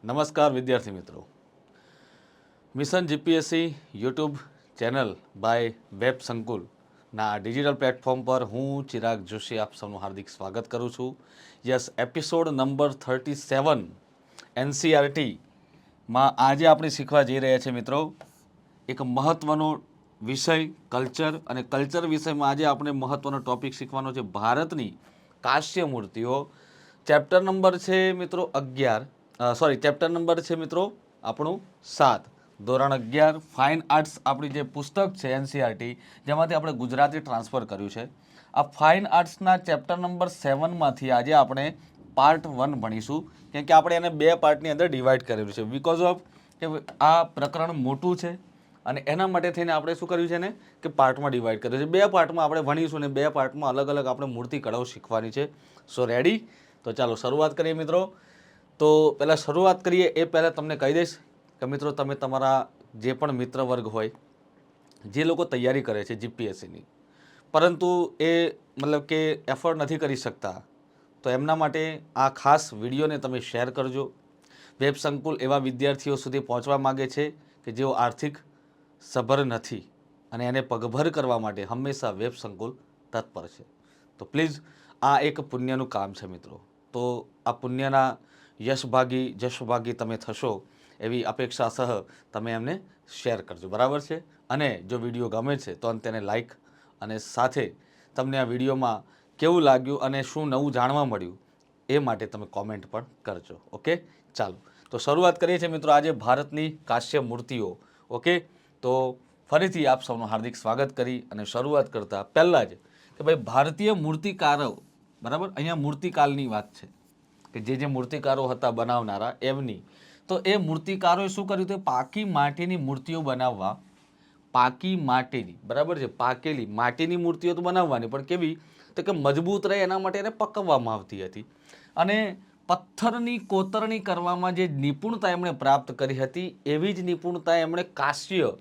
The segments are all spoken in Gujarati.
નમસ્કાર વિદ્યાર્થી મિત્રો, mission GPSC YouTube channel by web સંકુલના ડિજિટલ પ્લેટફોર્મ પર હું ચિરાગ જોશી આપ સૌનું હાર્દિક સ્વાગત કરું છું. યસ, એપિસોડ નંબર 37 એનસીઆરટીમાં આજે આપણે શીખવા જઈ રહ્યા છીએ મિત્રો એક મહત્ત્વનો વિષય કલ્ચર, અને કલ્ચર વિષયમાં આજે આપણે મહત્ત્વનો ટોપિક શીખવાનો છે ભારતની કાશ્ય મૂર્તિઓ. ચેપ્ટર નંબર છે મિત્રો 11, ચેપ્ટર નંબર છે મિત્રો આપણું 7, ધોરણ 11 ફાઇન આર્ટ્સ. આપણી જે પુસ્તક છે એનસીઆરટી, જેમાંથી આપણે ગુજરાતી ટ્રાન્સફર કર્યું છે. આ ફાઇન આર્ટ્સના ચેપ્ટર નંબર 7માંથી આજે આપણે પાર્ટ 1 ભણીશું, કેમ કે આપણે એને 2 પાર્ટની અંદર ડિવાઈડ કરેલું છે. બિકોઝ ઓફ કે આ પ્રકરણ મોટું છે અને એના માટે થઈને આપણે શું કર્યું છે ને કે પાર્ટમાં ડિવાઈડ કર્યું છે. 2 પાર્ટમાં આપણે ભણીશું ને 2 પાર્ટમાં અલગ અલગ આપણે મૂર્તિ કળાઓ શીખવાની છે. સો રેડી? તો ચાલો શરૂઆત કરીએ મિત્રો. તો પહેલાં શરૂઆત કરીએ એ પહેલાં તમને કહી દઈશ કે મિત્રો તમે તમારા જે પણ મિત્ર વર્ગ હોય, જે લોકો તૈયારી કરે છે જીપીએસસીની, પરંતુ એ મતલબ કે એફર્ટ નથી કરી શકતા, તો એમના માટે આ ખાસ વિડીયોને તમે શેર કરજો. વેબ સંકુલ એવા વિદ્યાર્થીઓ સુધી પહોંચવા માગે છે કે જેઓ આર્થિક સભર નથી અને એને પગભર કરવા માટે હંમેશા વેબ સંકુલ તત્પર છે. તો પ્લીઝ આ એક પુણ્યનું કામ છે મિત્રો. તો આ પુણ્યના જશભાગી તમે થશો એવી અપેક્ષા સહ તમે એમને શેર કરજો, બરાબર છે? અને જો વિડીયો ગમે છે તો તેને લાઈક, અને સાથે તમને આ વિડીયોમાં કેવું લાગ્યું અને શું નવું જાણવા મળ્યું એ માટે તમે કોમેન્ટ પણ કરજો. ઓકે, ચાલો તો શરૂઆત કરીએ છીએ મિત્રો આજે ભારતની કાશ્ય મૂર્તિઓ. ઓકે, તો ફરીથી આપ સૌનું હાર્દિક સ્વાગત કરી અને શરૂઆત કરતાં પહેલાં જ કે ભાઈ ભારતીય મૂર્તિકારો, બરાબર, અહીંયા મૂર્તિકાલની વાત છે કે જે મૂર્તિકારો હતા બનાવનારા એમની. તો એ મૂર્તિકારોએ શું કર્યું હતું? પાકી માટીની મૂર્તિઓ બનાવવા, પાકી માટીની, બરાબર છે, પાકેલી માટીની મૂર્તિઓ તો બનાવવાની, પણ કેવી તો કે મજબૂત રહે એના માટે એને પકવવામાં આવતી હતી. અને પથ્થરની કોતરણી કરવામાં જે નિપુણતા એમણે પ્રાપ્ત કરી હતી એવી જ નિપુણતા એમણે કાશ્ય,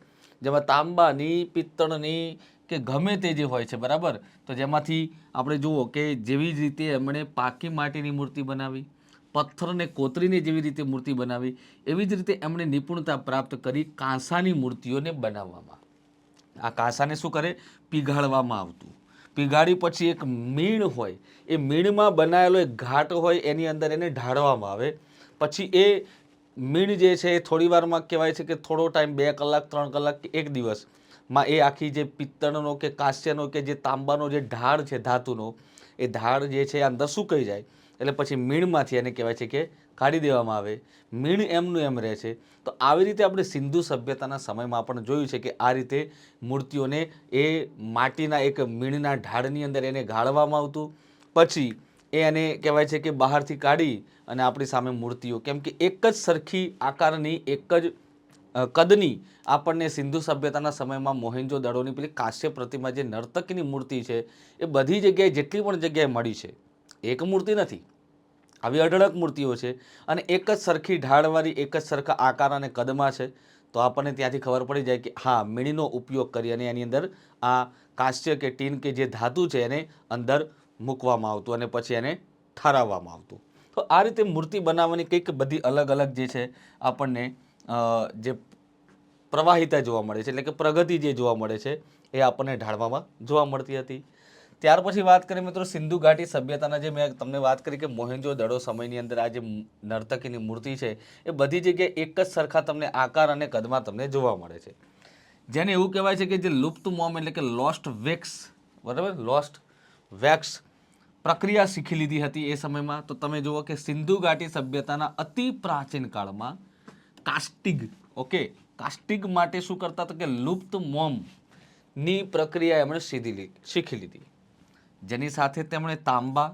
જેમાં તાંબાની, પિત્તળની કે ગમે તે જે હોય છે, બરાબર, તો જેમાંથી આપણે જુઓ કે જેવી જ રીતે એમણે પાકી માટીની મૂર્તિ બનાવી, પથ્થરને કોતરીને જેવી રીતે મૂર્તિ બનાવી, એવી જ રીતે એમણે નિપુણતા પ્રાપ્ત કરી કાંસાની મૂર્તિઓને બનાવવામાં. આ કાંસાને શું કરે? પીગાળવામાં આવતું. પીગાળી પછી એક મીણ હોય, એ મીણમાં બનાવેલો એક ઘાટ હોય, એની અંદર એને ઢાળવામાં આવે. પછી એ મીણ જે છે એ થોડી વારમાં કહેવાય છે કે થોડો ટાઈમ, 2 કલાક, 3 કલાક કે 1 દિવસમાં એ આખી જે પિત્તળનો કે કાંસ્યનો કે જે તાંબાનો જે ઢાળ છે ધાતુનો, એ ઢાળ જે છે અંદર સુકાઈ જાય. એટલે પછી મીણમાંથી એને કહેવાય છે કે કાઢી દેવામાં આવે. મીણ એમનું એમ રહે છે. તો આવી રીતે આપણે સિંધુ સભ્યતાના સમયમાં પણ જોયું છે કે આ રીતે મૂર્તિઓને એ માટીના એક મીણના ઢાળની અંદર એને ગાળવામાં આવતું. પછી એને કહેવાય છે કે બહારથી કાઢી અને આપણી સામે મૂર્તિઓ, કેમ કે એક જ સરખી આકારની, એક જ કદની આપણને સિંધુ સભ્યતાના સમયમાં મોહેન્જો દડોની પેલી કાંસ્ય પ્રતિમા જે નર્તકીની મૂર્તિ છે એ બધી જગ્યાએ, જેટલી પણ જગ્યાએ મળી છે, એક મૂર્તિ નથી, આવી અઢળક મૂર્તિઓ છે અને એક જ સરખી ઢાળવાળી, એક જ સરખા આકાર અને કદમાં છે. તો આપણને ત્યાંથી ખબર પડી જાય કે હા, મીણીનો ઉપયોગ કરી અને એની અંદર આ કાંસ્ય કે ટીન કે જે ધાતુ છે એને અંદર મૂકવામાં આવતું અને પછી એને ઠારવવામાં આવતું. તો આ રીતે મૂર્તિ બનાવવાની કંઈક બધી અલગ અલગ જે છે આપણને જે પ્રવાહિતા જોવા મળે છે, એટલે કે પ્રગતિ જે જોવા મળે છે એ આપણને ઢાળવામાં જોવા મળતી હતી. ત્યાર પછી વાત કરીએ મિત્રો સિંધુ ઘાટી સભ્યતાના, જે મેં તમને વાત કરી કે મોહેન્જો દડો સમયની અંદર આ જે નર્તકીની મૂર્તિ છે એ બધી જગ્યાએ એક જ સરખા તમને આકાર અને કદમાં તમને જોવા મળે છે. જેને એવું કહેવાય છે કે જે લુપ્ત મોમ, એટલે કે લોસ્ટ વેક્સ, બરાબર, લોસ્ટ વેક્સ પ્રક્રિયા શીખી લીધી હતી એ સમયમાં. તો તમે જુઓ કે સિંધુ ઘાટી સભ્યતાના અતિ પ્રાચીન કાળમાં કાસ્ટિગ, ઓકે, કાસ્ટિગ માટે શું કરતા હતા કે લુપ્ત મોમની પ્રક્રિયા એમણે શીખી લીધી, જેની સાથે તેમણે તાંબા,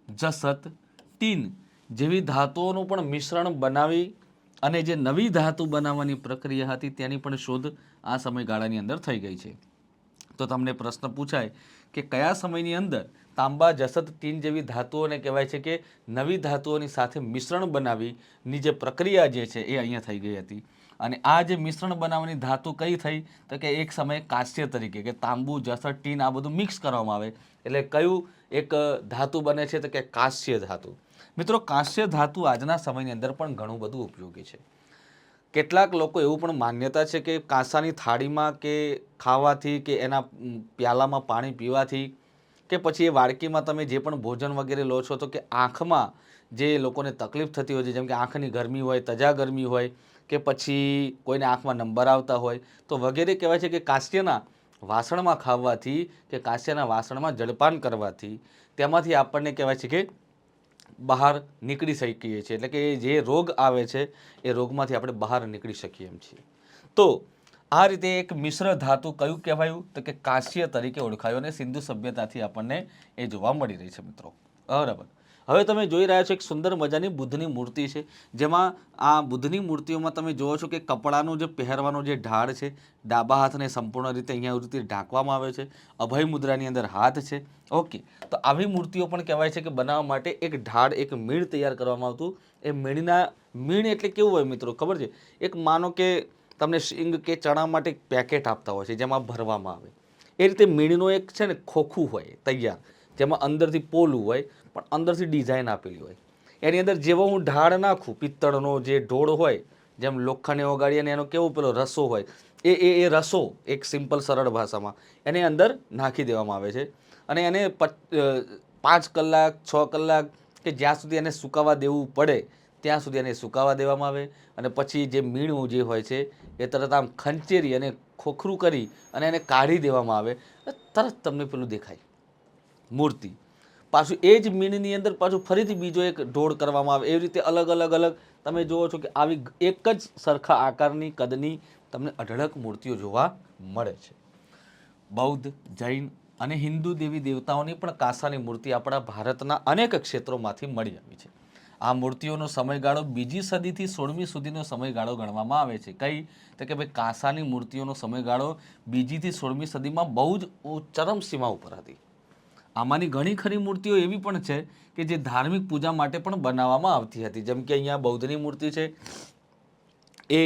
જસત, ટીન જેવી ધાતુઓનું પણ મિશ્રણ બનાવી અને જે નવી ધાતુ બનાવવાની પ્રક્રિયા હતી તેની પણ શોધ આ સમયગાળાની અંદર થઈ ગઈ છે. તો તમને પ્રશ્ન પૂછાય કે કયા સમયની અંદર તાંબા, જસત, ટીન જેવી ધાતુઓને કહેવાય છે કે નવી ધાતુઓની સાથે મિશ્રણ બનાવીની જે પ્રક્રિયા જે છે એ અહીંયા થઈ ગઈ હતી. અને આ જે મિશ્રણ બનાવવાની ધાતુ કઈ થઈ તો કે એક સમયે કાંસ્ય તરીકે કે તાંબુ જસર ટીન આ બધું મિક્સ કરવામાં આવે એટલે કયું એક ધાતુ બને છે તો કે કાંસ્ય ધાતુ. મિત્રો કાંસ્ય ધાતુ આજના સમયની અંદર પણ ઘણું બધું ઉપયોગી છે. કેટલાક લોકો એવું પણ માન્યતા છે કે કાંસાની થાળીમાં કે ખાવાથી કે એના પ્યાલામાં પાણી પીવાથી કે પછી એ વાડકીમાં તમે જે પણ ભોજન વગેરે લો છો તો કે આંખમાં જે લોકોને તકલીફ થતી હોય છે, જેમ કે આંખની ગરમી હોય, તજા ગરમી હોય કે પછી કોઈને આંખમાં નંબર આવતા હોય તો વગેરે કહેવાય છે કે કાંસ્યના વાસણમાં ખાવાથી કે કાંસ્યના વાસણમાં જળપાન કરવાથી તેમાંથી આપણને કહેવાય છે કે બહાર નીકળી શકીએ છીએ, એટલે કે જે રોગ આવે છે એ રોગમાંથી આપણે બહાર નીકળી શકીએ એમ છીએ. તો આ રીતે એક મિશ્ર ધાતુ કયું કહેવાયું તો કે કાંસ્ય તરીકે ઓળખાયું અને સિંધુ સભ્યતાથી આપણને એ જોવા મળી રહી છે મિત્રો. બરાબર. હવે તમે જોઈ રહ્યા છો એક સુંદર મજાની બુદ્ધની મૂર્તિ છે, જેમાં આ બુદ્ધની મૂર્તિઓમાં તમે જોવો છો કે કપડાનો જે પહેરવાનો જે ઢાળ છે, ડાબા હાથને સંપૂર્ણ રીતે અહીંયા રીતે ઢાંકવામાં આવે છે, અભય મુદ્રાની અંદર હાથ છે. ઓકે, તો આવી મૂર્તિઓ પણ કહેવાય છે કે બનાવવા માટે એક ઢાળ એક મીણ તૈયાર કરવામાં આવતું. એ મીણ એટલે કેવું હોય મિત્રો ખબર છે? એક માનો કે તમને શીંગ કે ચણા માટે એક પેકેટ આપતા હોય છે જેમાં ભરવામાં આવે, એ રીતે મીણનો એક છે ને ખોખું હોય તૈયાર, જેમાં અંદરથી પોલું હોય પણ અંદરથી ડિઝાઇન આપેલી હોય. એની અંદર જેવો હું ઢાળ નાખું, પિત્તળનો જે ઢોળ હોય, જેમ લોખંડને ઓગાળી અને એનો કેવો પેલો રસો હોય, એ રસો એક સિમ્પલ સરળ ભાષામાં એની અંદર નાખી દેવામાં આવે છે અને એને 5 કલાક 6 કલાક કે જ્યાં સુધી એને સુકાવા દેવું પડે ત્યાં સુધી એને સુકાવા દેવામાં આવે અને પછી જે મીણું જે હોય છે એ તરત આમ ખંચેરી અને ખોખરું કરી અને એને કાઢી દેવામાં આવે, તરત તમને પેલું દેખાય મૂર્તિ. પાછું એ જ મીણની અંદર પાછું ફરીથી બીજો એક ઢોળ કરવામાં આવે. એવી રીતે અલગ અલગ અલગ તમે જુઓ છો કે આવી એક જ સરખા આકારની કદની તમને અઢળક મૂર્તિઓ જોવા મળે છે. બૌદ્ધ, જૈન અને હિન્દુ દેવી દેવતાઓની પણ કાંસાની મૂર્તિ આપણા ભારતના અનેક ક્ષેત્રોમાંથી મળી આવી છે. આ મૂર્તિઓનો સમયગાળો 2જી સદીથી 16મી સુધીનો સમયગાળો ગણવામાં આવે છે. કઈ તો કે ભાઈ કાંસાની મૂર્તિઓનો સમયગાળો 2જી થી 16મી સદીમાં બહુ જ ચરમસીમા ઉપર હતી. આમાંની ઘણી ખરી મૂર્તિઓ એવી પણ છે કે જે ધાર્મિક પૂજા માટે પણ બનાવવામાં આવતી હતી. જેમ કે અહીંયા બૌદ્ધની મૂર્તિ છે, એ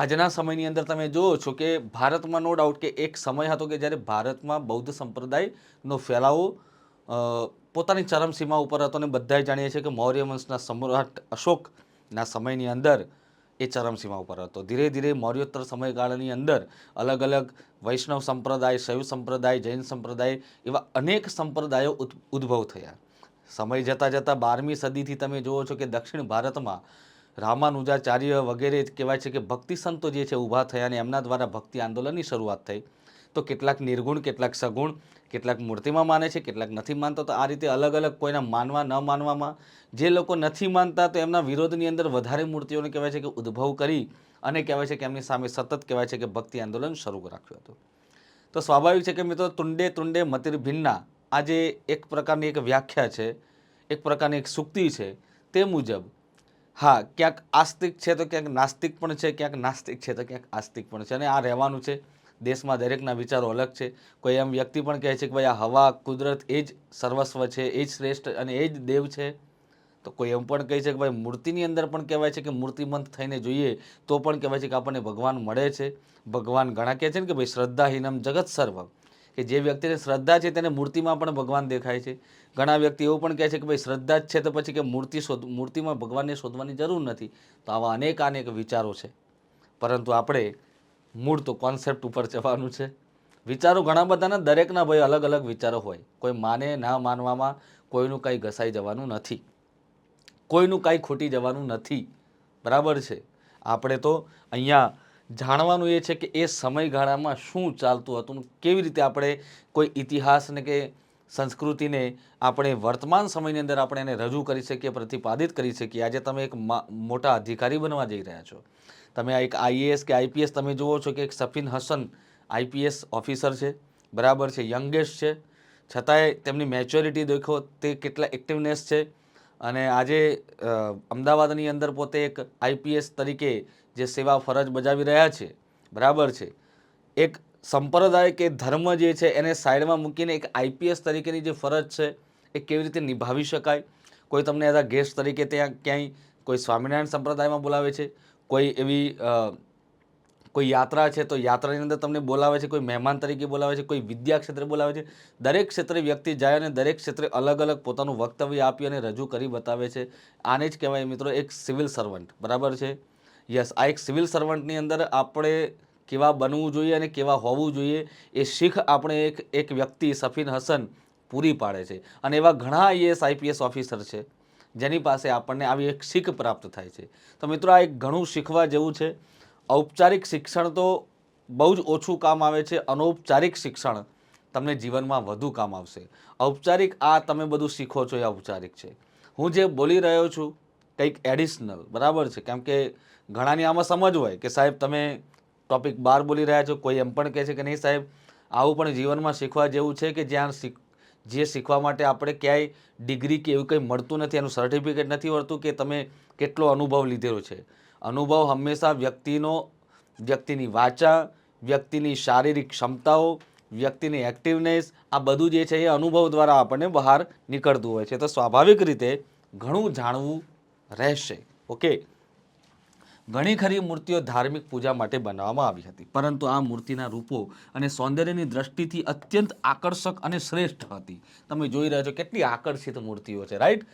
આજના સમયની અંદર તમે જુઓ છો કે ભારતમાં નો ડાઉટ કે એક સમય હતો કે જ્યારે ભારતમાં બૌદ્ધ સંપ્રદાયનો ફેલાવો પોતાની ચરમસીમા ઉપર હતો અને બધા જાણીએ છીએ કે મૌર્ય વંશના સમ્રાટ અશોકના સમયની અંદર એ ચરમસીમા ઉપર હતો. ધીરે ધીરે મૌર્યોત્તર સમયગાળાની અંદર અલગ અલગ વૈષ્ણવ સંપ્રદાય, શૈવ સંપ્રદાય, જૈન સંપ્રદાય એવા અનેક સંપ્રદાયો ઉદ્ભવ થયા. સમય જતાં જતાં 12મી સદીથી તમે જુઓ છો કે દક્ષિણ ભારતમાં રામાનુજાચાર્ય વગેરે કહેવાય છે કે ભક્તિ સંતો જે છે ઊભા થયા અને એમના દ્વારા ભક્તિ આંદોલનની શરૂઆત થઈ. તો કેટલાક નિર્ગુણ, કેટલાક સગુણ, કેટલાક મૂર્તિમાં માને છે, કેટલાક નથી માનતા. તો આ રીતે અલગ અલગ કોઈના માનવા ન માનવામાં, જે લોકો નથી માનતા તો એમના વિરોધની અંદર વધારે મૂર્તિઓને કહેવાય છે કે ઉદ્ભવ કરી અને કહેવાય છે કે એમની સામે સતત કહેવાય છે કે ભક્તિ આંદોલન શરૂ રાખ્યું હતું. તો સ્વાભાવિક છે કે મિત્રો તુંડે તુંડે મતિર્ભિન્ના આ જે એક પ્રકારની એક વ્યાખ્યા છે, એક પ્રકારની એક સૂક્તિ છે, તે મુજબ હા ક્યાંક આસ્તિક છે તો ક્યાંક નાસ્તિક પણ છે, ક્યાંક નાસ્તિક છે તો ક્યાંક આસ્તિક પણ છે અને આ રહેવાનું છે. દેશમાં દરેકના વિચારો અલગ છે. કોઈ એમ વ્યક્તિ પણ કહે છે કે ભાઈ આ હવા, કુદરત એ જ સર્વસ્વ છે, એ જ શ્રેષ્ઠ અને એ જ દેવ છે. તો કોઈ એમ પણ કહે છે કે ભાઈ મૂર્તિની અંદર પણ કહેવાય છે કે મૂર્તિમંત થઈને જોઈએ તો પણ કહેવાય છે કે આપણને ભગવાન મળે છે. ભગવાન ઘણા કહે છે ને કે ભાઈ શ્રદ્ધાહીનમ જગત સર્વમ, કે જે વ્યક્તિને શ્રદ્ધા છે તેને મૂર્તિમાં પણ ભગવાન દેખાય છે. ઘણા વ્યક્તિ એવું પણ કહે છે કે ભાઈ શ્રદ્ધા જ છે તો પછી કે મૂર્તિમાં ભગવાનને શોધવાની જરૂર નથી. તો આવા અનેક વિચારો છે, પરંતુ આપણે મૂળ તો કોન્સેપ્ટ ઉપર જવાનું છે. વિચારો ઘણા બધાના, દરેકના ભાઈ અલગ અલગ વિચારો હોય. કોઈ માને ના માનવામાં કોઈનું કંઈ ઘસાઈ જવાનું નથી, કોઈનું કાંઈ ખોટી જવાનું નથી. બરાબર છે. આપણે તો અહીંયા જાણવાનું એ છે કે એ સમયગાળામાં શું ચાલતું હતું, કેવી રીતે આપણે કોઈ ઇતિહાસને કે સંસ્કૃતિને આપણે વર્તમાન સમયની અંદર આપણે એને રજૂ કરી શકીએ, પ્રતિપાદિત કરી શકીએ. આજે તમે એક મોટા અધિકારી બનવા જઈ રહ્યા છો, તમે એક આઈએએસ કે આઈપીએસ તમે જુઓ છો કે એક સફીન હસન આઈપીએસ ઓફિસર છે, બરાબર છે, યંગેસ્ટ છે, છતાંય તેમની મેચ્યોરિટી દેખો, તે કેટલા એક્ટિવનેસ છે. અને આજે અમદાવાદની અંદર પોતે એક આઈપીએસ તરીકે જે સેવા ફરજ બજાવી રહ્યા છે, બરાબર છે. એક સંપ્રદાય કે ધર્મ જે છે એને સાઈડમાં મૂકીને એક આઈપીએસ તરીકેની જે ફરજ છે એ કેવી રીતે નિભાવી શકાય. કોઈ તમને એઝ અ ગેસ્ટ તરીકે ત્યાં ક્યાંય કોઈ સ્વામિનારાયણ સંપ્રદાયમાં બોલાવે છે, કોઈ એવી કોઈ યાત્રા છે તો યાત્રાની અંદર તમને બોલાવે છે, કોઈ મહેમાન તરીકે બોલાવે છે, કોઈ વિદ્યા ક્ષેત્રે બોલાવે છે. દરેક ક્ષેત્રે વ્યક્તિ જાય અને દરેક ક્ષેત્રે અલગ અલગ પોતાનું વક્તવ્ય આપી અને રજૂ કરી બતાવે છે. આને જ કહેવાય મિત્રો એક સિવિલ સર્વન્ટ. બરાબર છે? યસ, આ એક સિવિલ સર્વન્ટની અંદર આપણે કેવા બનવું જોઈએ અને કેવા હોવું જોઈએ એ શીખ આપણે એક વ્યક્તિ સફીન હસન પૂરી પાડે છે. અને એવા ઘણા આઈએએસ આઈપીએસ ઓફિસર છે જેની પાસે આપણને આવી એક શીખ પ્રાપ્ત થાય છે. તો મિત્રો આ એક ઘણું શીખવા જેવું છે. ઔપચારિક શિક્ષણ તો બહુ જ ઓછું કામ આવે છે. અનૌપચારિક શિક્ષણ તમને જીવનમાં વધુ કામ આવશે. ઔપચારિક આ તમે બધું શીખો છો એ ઔપચારિક છે. હું જે બોલી રહ્યો છું કંઈક એડિશનલ, બરાબર છે? કેમ કે ઘણાની આમાં સમજ હોય કે સાહેબ તમે ટોપિક 12 બોલી રહ્યા છો, કોઈ એમ પણ કહે છે કે નહીં સાહેબ આવું પણ જીવનમાં શીખવા જેવું છે કે જ્યાં જે શીખવા માટે આપણે ક્યાંય ડિગ્રી કે એવું કંઈ મળતું નથી, એનું સર્ટિફિકેટ નથી મળતું કે તમે કેટલો અનુભવ લીધેલો છે. અનુભવ હંમેશા વ્યક્તિની વાચા, વ્યક્તિની શારીરિક ક્ષમતાઓ, વ્યક્તિની એક્ટિવનેસ, આ બધું જે છે એ અનુભવ દ્વારા આપણને બહાર નીકળતું હોય છે. તો સ્વાભાવિક રીતે ઘણું જાણવું રહેશે. ઓકે, ઘણી ખરી મૂર્તિઓ ધાર્મિક પૂજા માટે બનાવવામાં આવી હતી, પરંતુ આ મૂર્તિના રૂપો અને સૌંદર્યની દ્રષ્ટિથી અત્યંત આકર્ષક અને શ્રેષ્ઠ હતી. તમે જોઈ રહ્યા છો કેટલી આકર્ષિત મૂર્તિઓ છે, રાઈટ?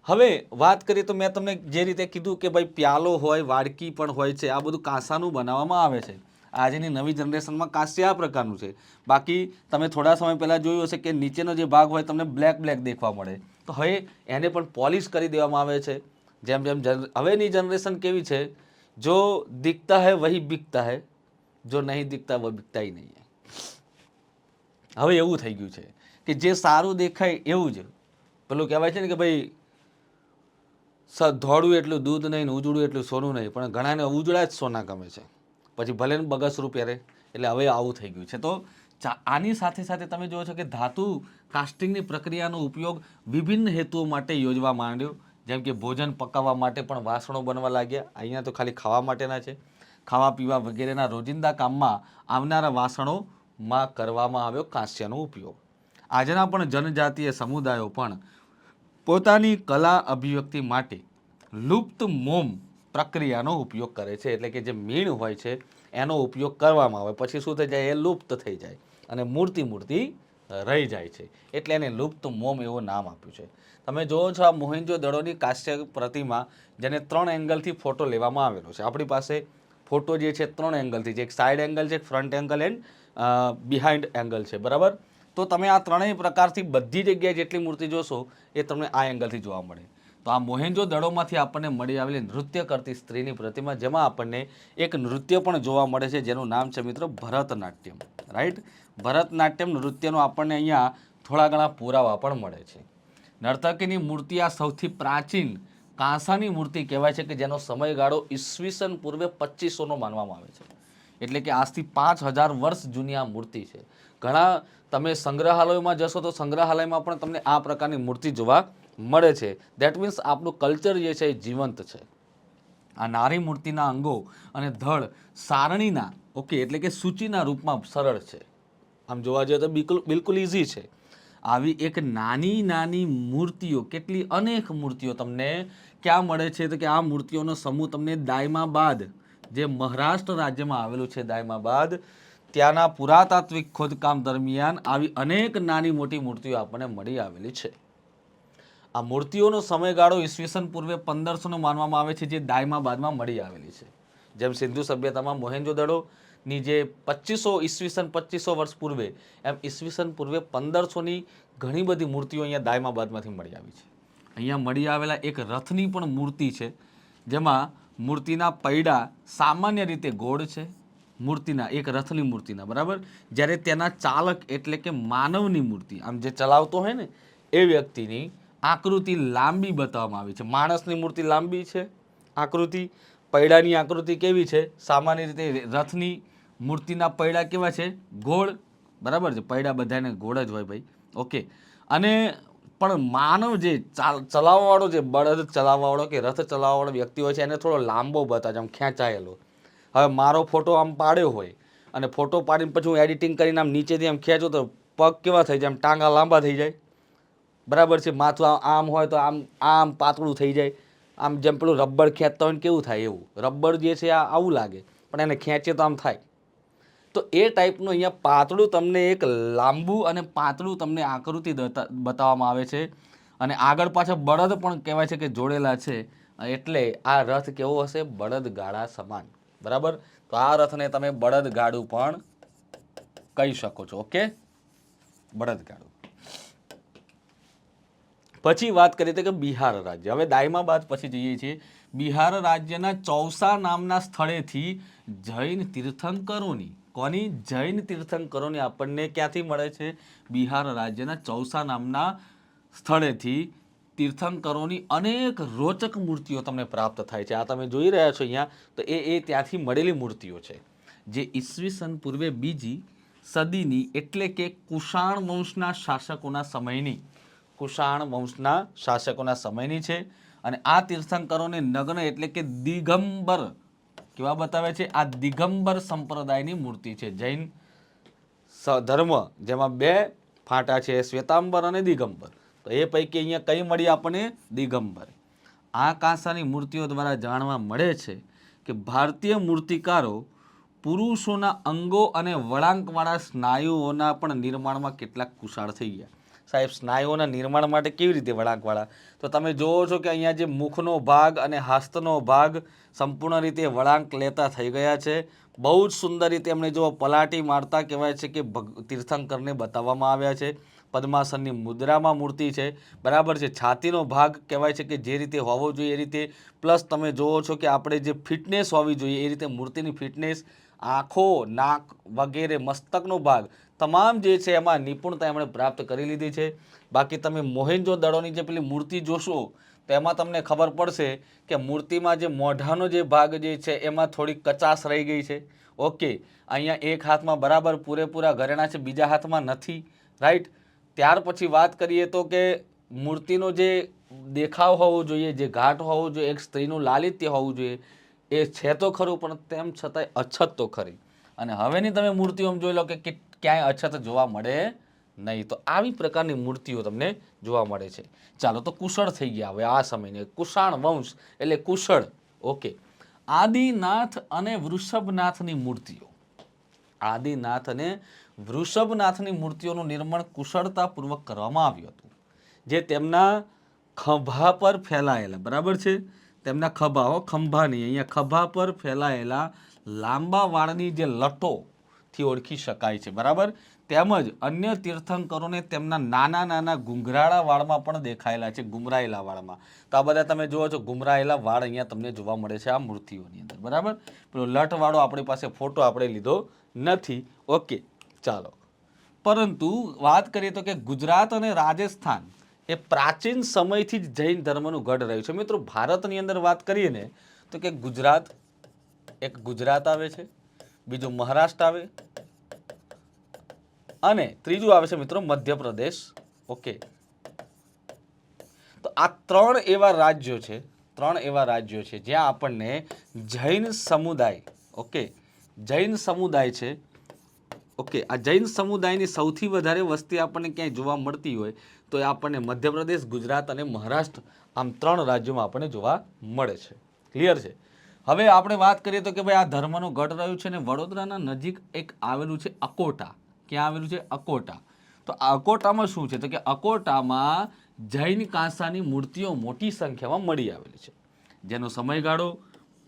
હવે વાત કરીએ તો મેં તમને જે રીતે કીધું કે ભાઈ પ્યાલો હોય, વાડકી પણ હોય છે, આ બધું કાંસાનું બનાવવામાં આવે છે. આજની નવી જનરેશનમાં કાંસ્ય આ પ્રકારનું છે. બાકી તમે થોડા સમય પહેલાં જોયું હશે કે નીચેનો જે ભાગ હોય તમને બ્લેક દેખવા મળે. તો હવે એને પણ પોલિશ કરી દેવામાં આવે છે. જેમ જેમ હવેની જનરેશન કેવી છે, જો દિખતા है वही बिकता है, जो नहीं दिखता वो बिकता ही नहीं है. હવે એવું થઈ ગયું છે કે જે સારું દેખાય એવું જ, પેલું કહેવાય છે ને કે ભાઈ ધોળું એટલું દૂધ નહીં ને ઉજળું એટલું સોનું નહીં, પણ ઘણાને ઉજળા જ સોના ગમે છે, પછી ભલે ને બગસરું પહેરે. એટલે હવે આવું થઈ ગયું છે. તો આની સાથે સાથે તમે જુઓ છો કે ધાતુ કાસ્ટિંગની પ્રક્રિયાનો ઉપયોગ વિભિન્ન હેતુઓ માટે યોજવા માંડ્યો. જેમ કે ભોજન પકાવવા માટે પણ વાસણો બનવા લાગ્યા. અહીંયા તો ખાલી ખાવા માટેના છે. ખાવા પીવા વગેરેના રોજિંદા કામમાં આવનારા વાસણોમાં કરવામાં આવ્યો કાંસ્યનો ઉપયોગ. આજના પણ જનજાતીય સમુદાયો પણ પોતાની કલા અભિવ્યક્તિ માટે લુપ્ત મોમ પ્રક્રિયાનો ઉપયોગ કરે છે. એટલે કે જે મીણ હોય છે એનો ઉપયોગ કરવામાં આવે, પછી શું થઈ જાય, એ લુપ્ત થઈ જાય અને મૂર્તિ રહી જાય છે. એટલે એને લુપ્ત મોમ એવું નામ આપ્યું છે. તમે જોવો છો આ મોહેંજો-દડોની કાંસ્ય પ્રતિમા, જેને 3 એંગલથી ફોટો લેવામાં આવેલો છે. આપણી પાસે ફોટો જે છે 3 એંગલથી છે. એક સાઇડ એંગલ છે, એક front angle and behind angle છે. બરાબર? તો તમે આ ત્રણેય પ્રકારથી બધી જગ્યાએ જેટલી મૂર્તિ જોશો એ તમને આ એંગલથી જોવા મળે. તો આ મોહેંજો-દડોમાંથી આપણને મળી આવેલી નૃત્ય કરતી સ્ત્રીની પ્રતિમા, જેમાં આપણને એક નૃત્ય પણ જોવા મળે છે જેનું નામ છે મિત્રો ભરતનાટ્યમ. રાઈટ? ભરતનાટ્યમ નૃત્યનો આપણને અહીંયા થોડા ઘણા પુરાવા પણ મળે છે. નર્તકીની મૂર્તિ આ સૌથી પ્રાચીન કાંસાની મૂર્તિ કહેવાય છે કે જેનો સમયગાળો ઈસવીસન પૂર્વે 2500નો માનવામાં આવે છે. એટલે કે આજથી 5000 વર્ષ જૂની આ મૂર્તિ છે. ઘણા તમે સંગ્રહાલયોમાં જશો તો સંગ્રહાલયમાં પણ તમને આ પ્રકારની મૂર્તિ જોવા મળે છે. દેટ મીન્સ આપણું કલ્ચર જે છે એ જીવંત છે. આ નારી મૂર્તિના અંગો અને ધડ સારણીના, ઓકે, એટલે કે સૂચિના રૂપમાં સરળ છે. આમ જોવા જઈએ તો બિલકુલ ઇઝી છે. આવી એક નાની નાની મૂર્તિઓ, કેટલી અનેક મૂર્તિઓ તમને ક્યાં મળે છે? તો કે આ મૂર્તિઓનો સમૂહ તમને દાયમાબાદ, જે મહારાષ્ટ્ર રાજ્યમાં આવેલું છે, દાયમાબાદ, ત્યાંના પુરાતાત્વિક ખોદકામ દરમિયાન આવી અનેક નાની મોટી મૂર્તિઓ આપણને મળી આવેલી છે. આ મૂર્તિઓનો સમયગાળો ઈસવીસન પૂર્વે 1500નો માનવામાં આવે છે, જે દાયમાબાદમાં મળી આવેલી છે. જેમ સિંધુ સભ્યતામાં મોહેંજો-દડોની જે 2500 વર્ષ પૂર્વે, એમ ઈસવીસન પૂર્વે 1500ની ઘણી બધી મૂર્તિઓ અહીંયા દાયમાબાદમાંથી મળી આવી છે. અહીંયા મળી આવેલા એક રથની પણ મૂર્તિ છે, જેમાં મૂર્તિના પૈડા સામાન્ય રીતે ગોળ છે. મૂર્તિના એક રથની મૂર્તિના, બરાબર, જ્યારે તેના ચાલક એટલે કે માનવની મૂર્તિ, આમ જે ચલાવતો હોય ને એ વ્યક્તિની આકૃતિ લાંબી બતાવવામાં આવી છે. માણસની મૂર્તિ લાંબી છે આકૃતિ, પૈડાની આકૃતિ કેવી છે? સામાન્ય રીતે રથની મૂર્તિના પૈડા કેવા છે? ગોળ. બરાબર છે? પૈડા બધાને ગોળ જ હોય ભાઈ. ઓકે. અને પણ માનવ જે ચલાવવાવાળો, જે બળદ ચલાવવાવાળો કે રથ ચલાવવાવાળો વ્યક્તિ હોય છે, એને થોડો લાંબો બતાવે છે, આમ ખેંચાયેલો. હવે મારો ફોટો આમ પાડ્યો હોય અને ફોટો પાડીને પછી હું એડિટિંગ કરીને આમ નીચેથી આમ ખેંચું તો પગ કેવા થઈ જાય? આમ ટાંગા લાંબા થઈ જાય. બરાબર છે? માથું આમ હોય તો આમ પાતળું થઈ જાય. આમ જેમ પેલું રબર ખેંચતા હોય ને કેવું થાય એવું. રબર જે છે આ આવું લાગે. પણ એને ખેંચીએ તો આમ થાય. તો એ ટાઈપનું અહીંયા પાતળું તમને એક લાંબુ અને પાતળું તમને આકૃતિ બતાવવામાં આવે છે. અને આગળ પાછળ બળદ પણ કહેવાય છે કે જોડેલા છે, એટલે આ રથ કેવો હશે? બળદગાડા સમાન. બરાબર. તો આ રથને તમે બળદગાડું પણ કહી શકો છો. ઓકે, બળદગાડું. પછી વાત કરીએ તો કે બિહાર રાજ્ય. હવે દાયમા બાદ પછી જઈએ છીએ. બિહાર રાજ્યના ચૌસા નામના સ્થળેથી જૈન તીર્થંકરોની, કોની? જૈન તીર્થંકરોની આપણને ક્યાંથી મળે છે? બિહાર રાજ્યના ચૌસા નામના સ્થળેથી તીર્થંકરોની અનેક રોચક મૂર્તિઓ તમને પ્રાપ્ત થાય છે. આ તમે જોઈ રહ્યા છો અહીંયા, તો એ ત્યાંથી મળેલી મૂર્તિઓ છે, જે ઈસવીસન પૂર્વે 2જી સદીની, એટલે કે કુષાણ વંશના શાસકોના સમયની, કુષાણ વંશના શાસકોના સમયની છે. અને આ તીર્થંકરોને નગ્ન એટલે કે દિગંબર કેવા બતાવે છે? આ દિગંબર સંપ્રદાયની મૂર્તિ છે. જૈન ધર્મ જેમાં 2 ફાંટા છે, શ્વેતાંબર અને દિગંબર. તો એ પૈકી અહીંયા કઈ મળી આપણને? દિગંબર. આ કાંસાની મૂર્તિઓ દ્વારા જાણવા મળે છે કે ભારતીય મૂર્તિકારો પુરુષોના અંગો અને વળાંકવાળા સ્નાયુઓના પણ નિર્માણમાં કેટલાક કુશળ થઈ ગયા. સાહેબ, સ્નાયુઓના નિર્માણ માટે કેવી રીતે વળાંકવાળા? તો તમે જોવો છો કે અહીંયા જે મુખનો ભાગ અને હસ્તનો ભાગ સંપૂર્ણ રીતે વળાંક લેતા થઈ ગયા છે. બહુ જ સુંદર રીતે એમણે જો પલાટી મારતા કહેવાય છે કે તીર્થંકરને બતાવવામાં આવ્યા છે. પદ્માસનની મુદ્રામાં મૂર્તિ છે. બરાબર છે. છાતીનો ભાગ કહેવાય છે કે જે રીતે હોવો જોઈએ એ રીતે, પ્લસ તમે જોવો છો કે આપણે જે ફિટનેસ હોવી જોઈએ એ રીતે મૂર્તિની ફિટનેસ, આંખો, નાક વગેરે, મસ્તકનો ભાગ તમામ જે છે એમાં નિપુણતા એમણે પ્રાપ્ત કરી લીધી છે. બાકી તમે મોહેન્જો-દડોની જે પેલી મૂર્તિ જોશો તો એમાં તમને ખબર પડશે કે મૂર્તિમાં જે મોઢાનો જે ભાગ જે છે એમાં થોડી કચાશ રહી ગઈ છે. ઓકે, અહીંયા એક હાથમાં બરાબર પૂરેપૂરા ઘરેણા છે, બીજા હાથમાં નથી. રાઈટ. ત્યાર પછી વાત કરીએ તો કે મૂર્તિનો જે દેખાવ હોવો જોઈએ, જે ઘાટ હોવો જોઈએ, એક સ્ત્રીનું લાલિત્ય હોવું જોઈએ, એ છે તો ખરું, પણ તેમ છતાંય અછત તો ખરી. અને હવેની તમે મૂર્તિઓ જોઈ લો કે ક્યાંય અછત જોવા મળે નહીં. તો આવી પ્રકારની મૂર્તિઓ તમને જોવા મળે છે. ચાલો, તો કુશળ થઈ ગયા. હવે આ સમયને કુષાણ વંશ એટલે કુશળ. ઓકે, આદિનાથ અને વૃષભનાથની મૂર્તિઓ, આદિનાથ અને વૃષભનાથની મૂર્તિઓનું નિર્માણ કુશળતાપૂર્વક કરવામાં આવ્યું હતું, જે તેમના ખભા પર ફેલાયેલા, બરાબર છે, તેમના ખભા નહીં, અહીંયા ખભા પર ફેલાયેલા લાંબા વાળની જે લટોથી ઓળખી શકાય છે. બરાબર. તેમજ અન્ય તીર્થંકરોને તેમના નાના નાના ઘૂંઘરાળા વાળમાં પણ દેખાયેલા છે, ઘુમરાયેલા વાળમાં. તો આ બધા તમે જુઓ છો, ઘુમરાયેલા વાળ અહીંયા તમને જોવા મળે છે આ મૂર્તિઓની અંદર. બરાબર. પેલો લટવાળો આપણી પાસે ફોટો આપણે લીધો નથી. ઓકે, ચાલો. પરંતુ વાત કરીએ તો કે ગુજરાત અને રાજસ્થાન એ પ્રાચીન સમયથી જ જૈન ધર્મનું ગઢ રહ્યું છે. મિત્રો, ભારતની અંદર વાત કરીએ ને તો કે ગુજરાત આવે છે, બીજું મહારાષ્ટ્ર આવે, અને ત્રીજું આવે છે મિત્રો મધ્યપ્રદેશ. ઓકે, તો આ 3 એવા રાજ્યો છે જ્યાં આપણને જૈન સમુદાય, ઓકે, જૈન સમુદાય છે. ઓકે, આ જૈન સમુદાયની સૌથી વધારે વસ્તી આપણને ક્યાંય જોવા મળતી હોય તો એ આપણને મધ્યપ્રદેશ, ગુજરાત અને મહારાષ્ટ્ર, આમ 3 રાજ્યોમાં આપણને જોવા મળે છે. ક્લિયર છે? હવે આપણે વાત કરીએ તો કે ભાઈ આ ધર્મનું ગઢ રહ્યું છે ને વડોદરાના નજીક એક આવેલું છે અકોટા. ક્યાં આવેલું છે? અકોટા. તો અકોટામાં શું છે? તો કે અકોટામાં જૈન કાંસાની મૂર્તિઓ મોટી સંખ્યામાં મળી આવેલી છે, જેનો સમયગાળો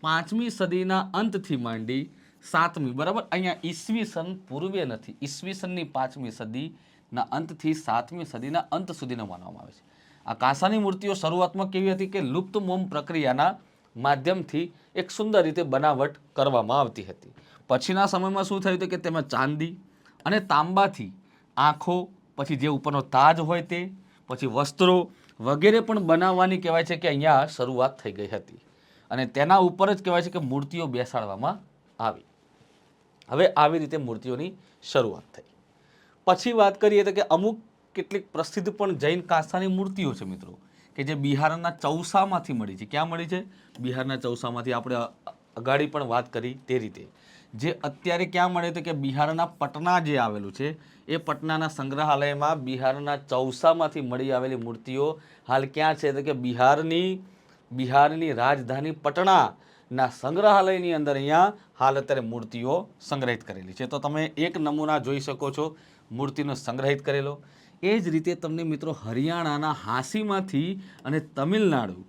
5મી સદીના અંતથી માંડી 7મી, બરાબર, અહીંયા ઈસવીસન પૂર્વે નથી, ઈસવીસનની 5મી સદીના અંતથી 7મી સદીના અંત સુધીનો માનવામાં આવે છે. આ કાંસાની મૂર્તિઓ શરૂઆતમાં કેવી હતી કે લુપ્ત મોમ પ્રક્રિયાના માધ્યમથી એક સુંદર રીતે બનાવટ કરવામાં આવતી હતી. પછીના સમયમાં શું થયું કે તેમાં ચાંદી અને તાંબાથી આંખો, પછી જે ઉપરનો તાજ હોય તે, પછી વસ્ત્રો વગેરે પણ બનાવવાની કહેવાય છે કે અહીંયા શરૂઆત થઈ ગઈ હતી. અને તેના ઉપર જ કહેવાય છે કે મૂર્તિઓ બેસાડવામાં આવી. હવે આવી રીતે મૂર્તિઓની શરૂઆત થઈ. પછી વાત કરીએ તો કે અમુક કેટલીક પ્રસિદ્ધ પણ જૈન કાંસાની મૂર્તિઓ છે મિત્રો, કે જે બિહારના ચૌસામાંથી મળી છે. ક્યાં મળી છે? બિહારના ચૌસામાંથી. આપણે અગાડી પણ વાત કરી તે રીતે. જે અત્યારે ક્યાં મળે તો કે બિહારના પટના જે આવેલું છે એ પટનાના સંગ્રહાલયમાં બિહારના ચૌસામાંથી મળી આવેલી મૂર્તિઓ હાલ ક્યાં છે? તો કે બિહારની રાજધાની પટના ના સંગ્રહાલયની અંદર અહીંયા હાલ અત્યારે મૂર્તિઓ સંગ્રહિત કરેલી છે. તો તમે એક નમૂના જોઈ શકો છો મૂર્તિનો સંગ્રહિત કરેલો. એ જ રીતે તમને મિત્રો હરિયાણાના હાંસીમાંથી અને તમિલનાડુ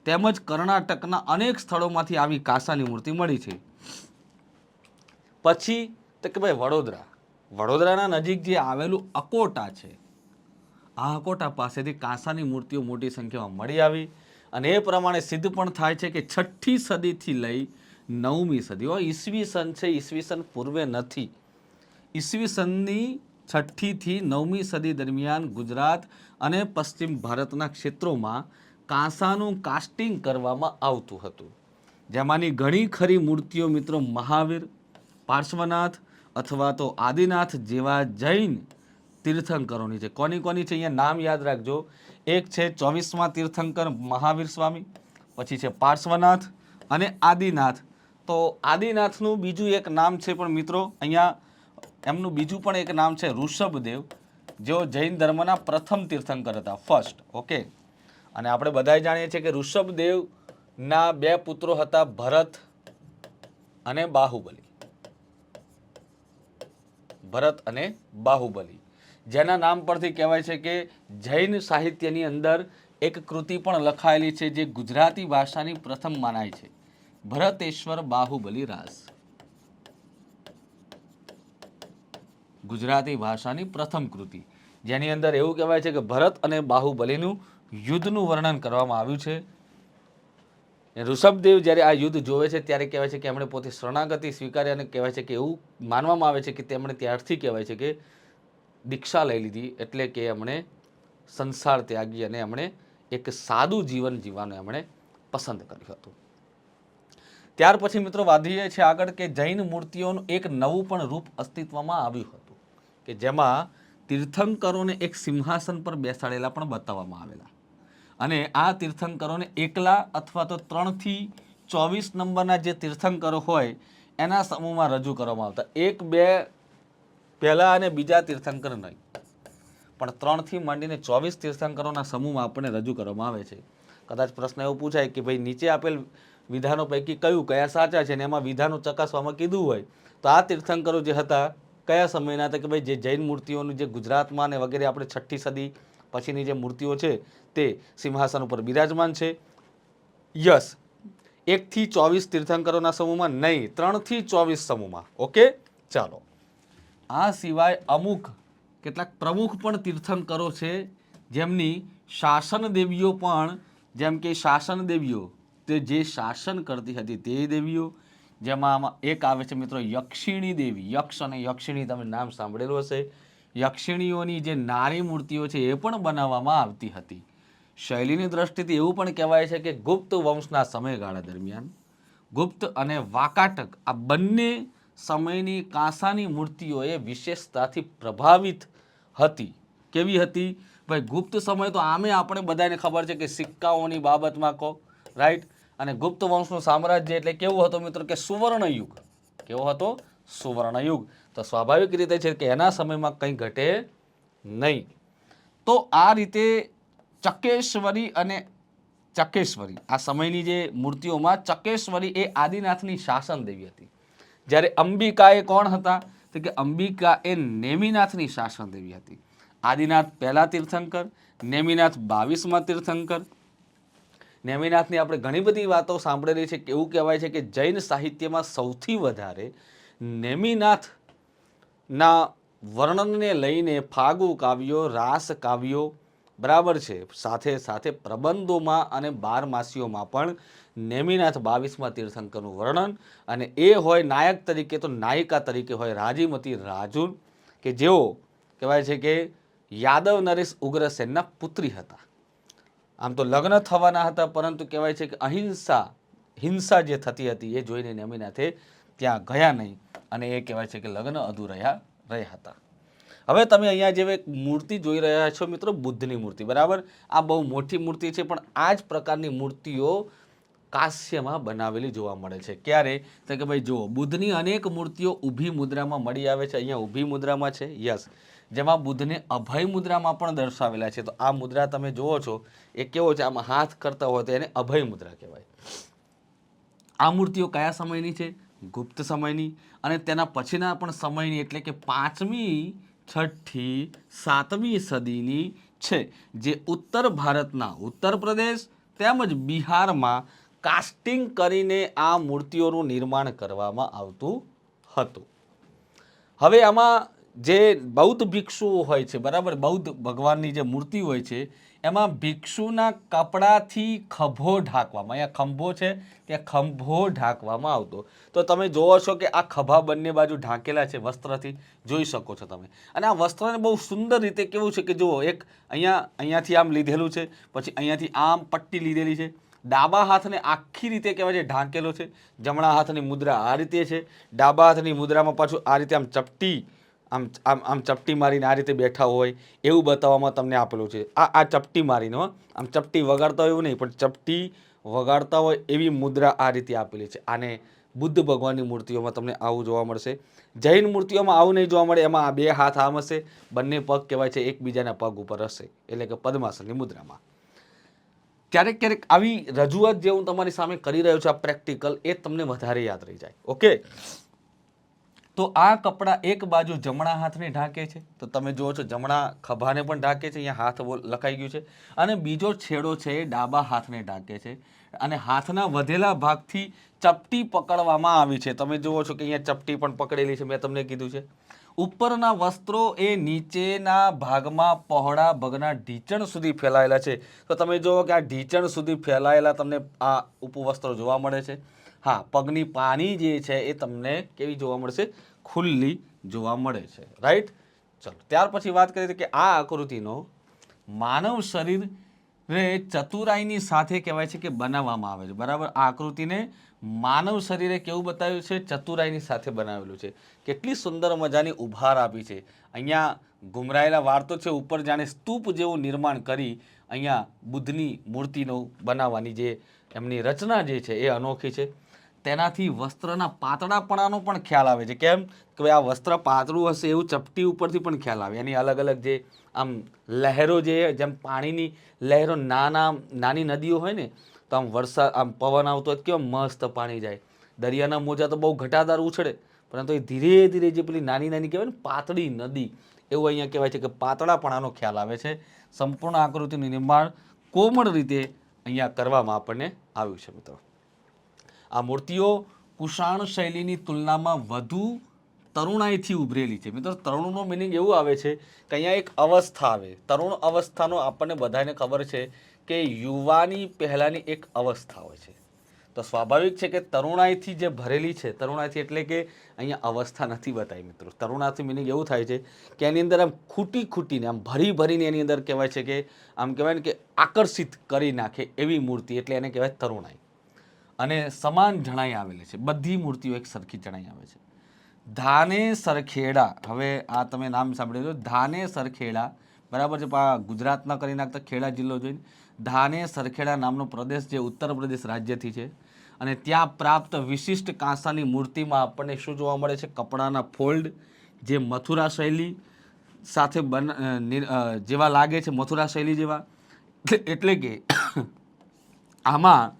તેમજ કર્ણાટકના અનેક સ્થળોમાંથી આવી કાંસાની મૂર્તિ મળી છે. પછી તો કે ભાઈ વડોદરાના નજીક જે આવેલું અકોટા છે, આ અકોટા પાસેથી કાંસાની મૂર્તિઓ મોટી સંખ્યામાં મળી આવી અને એ પ્રમાણે સિદ્ધ પણ થાય છે કે 6ઠ્ઠી સદીથી લઈ 9મી સદી, ઈસવીસન છે, ઈસવીસન પૂર્વે નથી, ઈસવીસનની 6ઠ્ઠી થી 9મી સદી દરમિયાન ગુજરાત અને પશ્ચિમ ભારતના ક્ષેત્રોમાં કાંસાનું કાસ્ટિંગ કરવામાં આવતું હતું. જેમાંની ઘણી ખરી મૂર્તિઓ મિત્રો મહાવીર, પાર્શ્વનાથ અથવા તો આદિનાથ જેવા જૈન તીર્થંકરોની છે. કોની છે અહીંયા નામ યાદ રાખજો. એક છે 24મા તીર્થંકર મહાવીર સ્વામી, પછી છે પાર્શ્વનાથ અને આદિનાથ. તો આદિનાથનું બીજું એક નામ છે પણ મિત્રો અહીંયા એમનું બીજું પણ એક નામ છે ઋષભદેવ, જેઓ જૈન ધર્મના પ્રથમ તીર્થંકર હતા, ફર્સ્ટ. ઓકે. અને આપણે બધાય જાણીએ છીએ કે ઋષભદેવના 2 પુત્રો હતા, ભરત અને બાહુબલી. જેના નામ પરથી કહેવાય છે કે જૈન સાહિત્યની અંદર એક કૃતિ પણ લખાયેલી છે જે ગુજરાતી ભાષાની પ્રથમ માનાય છે, ભરતેશ્વર બાહુબલી રાસ. ગુજરાતી ભાષાની પ્રથમ કૃતિ જેની અંદર એવું કહેવાય છે કે ભરત અને બાહુબલીનું યુદ્ધનું વર્ણન કરવામાં આવ્યું છે. ઋષભદેવ જ્યારે આ યુદ્ધ જોવે છે ત્યારે કહેવાય છે કે એમણે પોતે શરણાગતિ સ્વીકારી અને કહેવાય છે કે એવું માનવામાં આવે છે કે તેમણે ત્યારથી કહેવાય છે કે દીક્ષા લઈ લીધી, એટલે કે એમણે સંસાર ત્યાગી અને એમણે એક સાદું જીવન જીવવાનું એમણે પસંદ કર્યું હતું. ત્યાર પછી મિત્રો વધીએ છીએ આગળ કે જૈન મૂર્તિઓનું એક નવું પણ રૂપ અસ્તિત્વમાં આવ્યું હતું કે જેમાં તીર્થંકરોને એક સિંહાસન પર બેસાડેલા પણ બતાવવામાં આવેલા અને આ તીર્થંકરોને એકલા અથવા તો 3 થી 24 નંબરના જે તીર્થંકરો હોય એના સમૂહમાં રજૂ કરવામાં આવતા. 1 2 પહેલા અને બીજા તીર્થંકર નહીં, પણ 3 થી માંડીને 24 તીર્થંકરોના સમૂહમાં આપણને રજૂ કરવામાં આવે છે. કદાચ પ્રશ્ન એવો પૂછાય કે ભાઈ નીચે આપેલ વિધાનો પૈકી કયા સાચા છે અને એમાં વિધાનો ચકાસવામાં કીધું હોય તો આ તીર્થંકરો જે હતા કયા સમયના હતા? કે ભાઈ જે જૈન મૂર્તિઓનું જે ગુજરાતમાં અને વગેરે આપણે 6ઠ્ઠી સદી પછીની જે મૂર્તિઓ છે તે સિંહાસન ઉપર બિરાજમાન છે. યસ, 1 થી 24 તીર્થંકરોના સમૂહમાં નહીં, 3 થી 24 સમૂહમાં. ઓકે, ચાલો. આ સિવાય અમુક કેટલાક પ્રમુખ પણ તીર્થંકરો છે જેમની શાસન દેવીઓ પણ, જેમ કે શાસન દેવીઓ તે જે શાસન કરતી હતી તે દેવીઓ, જેમાં એક આવે છે મિત્રો યક્ષિણી દેવી. યક્ષ અને યક્ષિણી તમે નામ સાંભળેલું હશે. યક્ષિણીઓની જે નારી મૂર્તિઓ છે એ પણ બનાવવામાં આવતી હતી. શૈલીની દ્રષ્ટિથી એવું પણ કહેવાય છે કે ગુપ્ત વંશના સમયગાળા દરમિયાન ગુપ્ત અને વાકાટક આ બંને સમયની કાંસાની મૂર્તિઓએ વિશેષતાથી પ્રભાવિત હતી. કેવી હતી ભાઈ? ગુપ્ત સમય તો આમે આપણે બધાને ખબર છે કે સિક્કાઓની બાબતમાં કહો, રાઈટ. અને ગુપ્ત વંશનું સામ્રાજ્ય એટલે કેવું હતું મિત્રો કે સુવર્ણ યુગ. કેવો હતો? સુવર્ણ યુગ. તો સ્વાભાવિક રીતે છે કે એના સમયમાં કંઈ ઘટે નહીં. તો આ રીતે ચકેશ્વરી અને ચકેશ્વરી આ સમયની જે મૂર્તિઓમાં ચકેશ્વરી એ આદિનાથની શાસન દેવી હતી, જ્યારે અંબિકા એ કોણ હતા? તો કે અંબિકા એ નેમિનાથની શાસન દેવી હતી. આદિનાથ પહેલા તીર્થંકર, નેમિનાથ 22મા તીર્થંકર. નેમિનાથની આપણે ઘણી બધી વાતો સાંભળેલી છે કે એવું કહેવાય છે કે જૈન સાહિત્યમાં સૌથી વધારે નેમિનાથના વર્ણનને લઈને ફાગુ કાવ્યો, રાસ કાવ્યો, બરાબર છે, સાથે સાથે પ્રબંધોમાં અને બારમાસીઓમાં પણ નેમિનાથ 22મા તીર્થંકરનું વર્ણન, અને એ હોય નાયક તરીકે તો નાયિકા તરીકે હોય રાજીમતી રાજુન, કે જેઓ કહેવાય છે કે યાદવ નરેશ ઉગ્રસેનના પુત્રી હતા. આમ તો લગ્ન થવાના હતા, પરંતુ કહેવાય છે કે હિંસા જે થતી હતી એ જોઈને નેમિનાથે ત્યાં ગયા નહીં અને એ કહેવાય છે કે લગ્ન અધૂરા રહ્યા હતા. હવે તમે અહીંયા જે એક મૂર્તિ જોઈ રહ્યા છો મિત્રો, બુદ્ધની મૂર્તિ, બરાબર. આ બહુ મોટી મૂર્તિ છે, પણ આ જ પ્રકારની મૂર્તિઓ કાંસ્યમાં બનાવેલી જોવા મળે છે. ક્યારે? તો કે ભાઈ જુઓ, બુદ્ધની અનેક મૂર્તિઓ ઊભી મુદ્રામાં મળી આવે છે. અહીંયા ઊભી મુદ્રામાં છે, યસ, જેમાં બુદ્ધને અભય મુદ્રામાં પણ દર્શાવેલા છે. તો આ મુદ્રા તમે જુઓ છો એ કેવો છે? આમાં હાથ કરતા હોય તો એને અભય મુદ્રા કહેવાય. આ મૂર્તિઓ કયા સમયની છે? ગુપ્ત સમયની. અને તેના પછીના પણ સમયની, એટલે કે 5મી, 6ઠ્ઠી, 7મી સદીની છે, જે ઉત્તર ભારતના ઉત્તર પ્રદેશ તેમજ બિહારમાં કાસ્ટિંગ કરીને આ મૂર્તિઓનું નિર્માણ કરવામાં આવતું હતું. હવે આમાં જે બૌદ્ધ ભિક્ષુઓ હોય છે, બરાબર, બૌદ્ધ ભગવાનની જે મૂર્તિ હોય છે, એમાં ભિક્ષુના કપડાથી ખભો ઢાંકવામાં, અહીંયા ખંભો છે ત્યાં ખંભો ઢાંકવામાં આવતો. તો તમે જોવો છો કે આ ખભા બંને બાજુ ઢાંકેલા છે વસ્ત્રથી, જોઈ શકો છો તમે. અને આ વસ્ત્રને બહુ સુંદર રીતે કેવું છે કે જુઓ, એક અહીંયાથી આમ લીધેલું છે, પછી અહીંયાથી આમ પટ્ટી લીધેલી છે. ડાબા હાથને આખી રીતે કહેવાય છે ઢાંકેલો છે. જમણા હાથની મુદ્રા આ રીતે છે. ડાબા હાથની મુદ્રામાં પાછું આ રીતે આમ ચપટી, આમ આમ આમ ચપટી મારીને આ રીતે બેઠા હોય એવું બતાવવામાં તમને આપેલું છે. આ ચપટી મારીને, આમ ચપટી વગાડતા હોય એવું નહીં, પણ ચપટી વગાડતા હોય એવી મુદ્રા આ રીતે આપેલી છે. આને બુદ્ધ ભગવાનની મૂર્તિઓમાં તમને આવું જોવા મળશે. જૈન મૂર્તિઓમાં આવું નહીં જોવા મળે. એમાં આ 2 હાથ આમ હશે, બંને પગ કહેવાય છે એકબીજાના પગ ઉપર હશે, એટલે કે પદ્માસનની મુદ્રામાં. ક્યારેક ક્યારેક આવી રજૂઆત જે હું તમારી સામે કરી રહ્યો છું, આ પ્રેક્ટિકલ, એ તમને વધારે યાદ રહી જાય. ઓકે, તો આ કપડાં એક બાજુ જમણા હાથને ઢાંકે છે, તો તમે જુઓ છો જમણા ખભાને પણ ઢાંકે છે, અહીંયા હાથ લખાઈ ગયું છે. અને બીજો છેડો છે એ ડાબા હાથને ઢાંકે છે. અને હાથના વધેલા ભાગથી ચપટી પકડવામાં આવી છે. તમે જુઓ છો કે અહીંયા ચપટી પણ પકડેલી છે, મેં તમને કીધું છે. ઉપરના વસ્ત્રો એ નીચેના ભાગમાં પહોળા ભાગના ઢીંચણ સુધી ફેલાયેલા છે. તો તમે જુઓ કે આ ઢીંચણ સુધી ફેલાયેલા તમને આ ઉપવસ્ત્રો જોવા મળે છે. હા, પગની પાની જે છે એ તમને કેવી જોવા મળશે? ખુલ્લી જોવા મળે છે. રાઈટ? ચલો, ત્યાર પછી વાત કરીએ કે આ આકૃતિનો માનવ શરીર ચતુરાઈની સાથે કહેવાય છે કે બનાવવામાં આવે છે. બરાબર, આ આકૃતિને માનવ શરીરે કેવું બતાવ્યું છે? ચતુરાઈની સાથે બનાવેલું છે. કેટલી સુંદર મજાની ઉભાર આપી છે. અહીંયા ઘુમરાયેલા વાળ તો છે, ઉપર જાણે સ્તૂપ જેવું નિર્માણ કરી અહીંયા બુદ્ધની મૂર્તિનો બનાવવાની જે એમની રચના જે છે એ અનોખી છે. તેનાથી વસ્ત્રના પાતળાપણાનો પણ ખ્યાલ આવે છે. કેમ કે ભાઈ આ વસ્ત્ર પાતળું હશે એવું ચપટી ઉપરથી પણ ખ્યાલ આવે. એની અલગ અલગ જે આમ લહેરો, જે જેમ પાણીની લહેરો, નાની નદીઓ હોય ને, તો આમ વરસાદ, આમ પવન આવતો હોય કેવા મસ્ત પાણી જાય. દરિયાના મોજા તો બહુ ઘટાદાર ઉછળે, પરંતુ એ ધીરે ધીરે જે પેલી નાની નાની કહેવાય ને પાતળી નદી, એવું અહીંયા કહેવાય છે કે પાતળાપણાનો ખ્યાલ આવે છે. સંપૂર્ણ આકૃતિનું નિર્માણ કોમળ રીતે અહીંયા કરવામાં આપણને આવ્યું છે. મિત્રો, આ મૂર્તિઓ કુષાણ શૈલીની તુલનામાં વધુ તરુણાઈથી ઉભરેલી છે. મિત્રો, તરુણનો મિનિંગ એવું આવે છે કે અહીંયા એક અવસ્થા આવે. તરુણ અવસ્થાનો આપણને બધાને ખબર છે કે યુવાની પહેલાંની એક અવસ્થા હોય છે. તો સ્વાભાવિક છે કે તરુણાઈથી જે ભરેલી છે, તરુણાઈથી એટલે કે અહીંયા અવસ્થા નથી બતાવી. મિત્રો, તરુણાથી મિનિંગ એવું થાય છે કે એની અંદર આમ ખૂટીને, આમ ભરીને એની અંદર કહેવાય છે કે આમ કહેવાય ને કે આકર્ષિત કરી નાખે એવી મૂર્તિ, એટલે એને કહેવાય તરુણાઈ. અને સમાન જણાઈ આવેલી છે. બધી મૂર્તિઓ એક સરખી જણાઈ આવે છે. ધાને સરખેડા, હવે આ તમે નામ સાંભળ્યું છે, ધાને સરખેડા, બરાબર છે, ગુજરાતના કરી નાખતા ખેડા જિલ્લો જોઈને. ધાને સરખેડા નામનો પ્રદેશ જે ઉત્તર પ્રદેશ રાજ્યથી છે. અને ત્યાં પ્રાપ્ત વિશિષ્ટ કાંસાની મૂર્તિમાં આપણને શું જોવા મળે છે? કપડાના ફોલ્ડ જે મથુરા શૈલી સાથે જેવા લાગે છે, મથુરા શૈલી જેવા. એટલે કે આમાં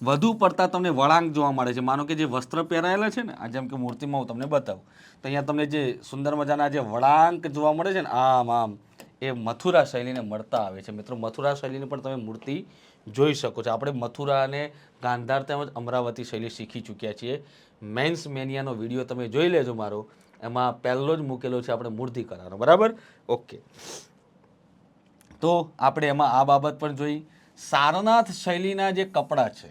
વધુ પડતા તમને વળાંક જોવા મળે છે. માનો કે જે વસ્ત્ર પહેરાયેલા છે ને, આ જેમ કે મૂર્તિમાં હું તમને બતાવું તો અહીંયા તમને જે સુંદર મજાના જે વળાંક જોવા મળે છે ને, આમ એ મથુરા શૈલીને મળતા આવે છે. મિત્રો, મથુરા શૈલીની પણ તમે મૂર્તિ જોઈ શકો છો. આપણે મથુરા અને ગાંધાર તેમજ અમરાવતી શૈલી શીખી ચૂક્યા છીએ. મેન્સ મેનિયાનો વિડીયો તમે જોઈ લેજો મારો, એમાં પહેલો જ મૂકેલો છે આપણે મૂર્તિકલાનો. બરાબર? ઓકે, તો આપણે એમાં આ બાબત પણ જોઈ. સારનાથ શૈલીના જે કપડાં છે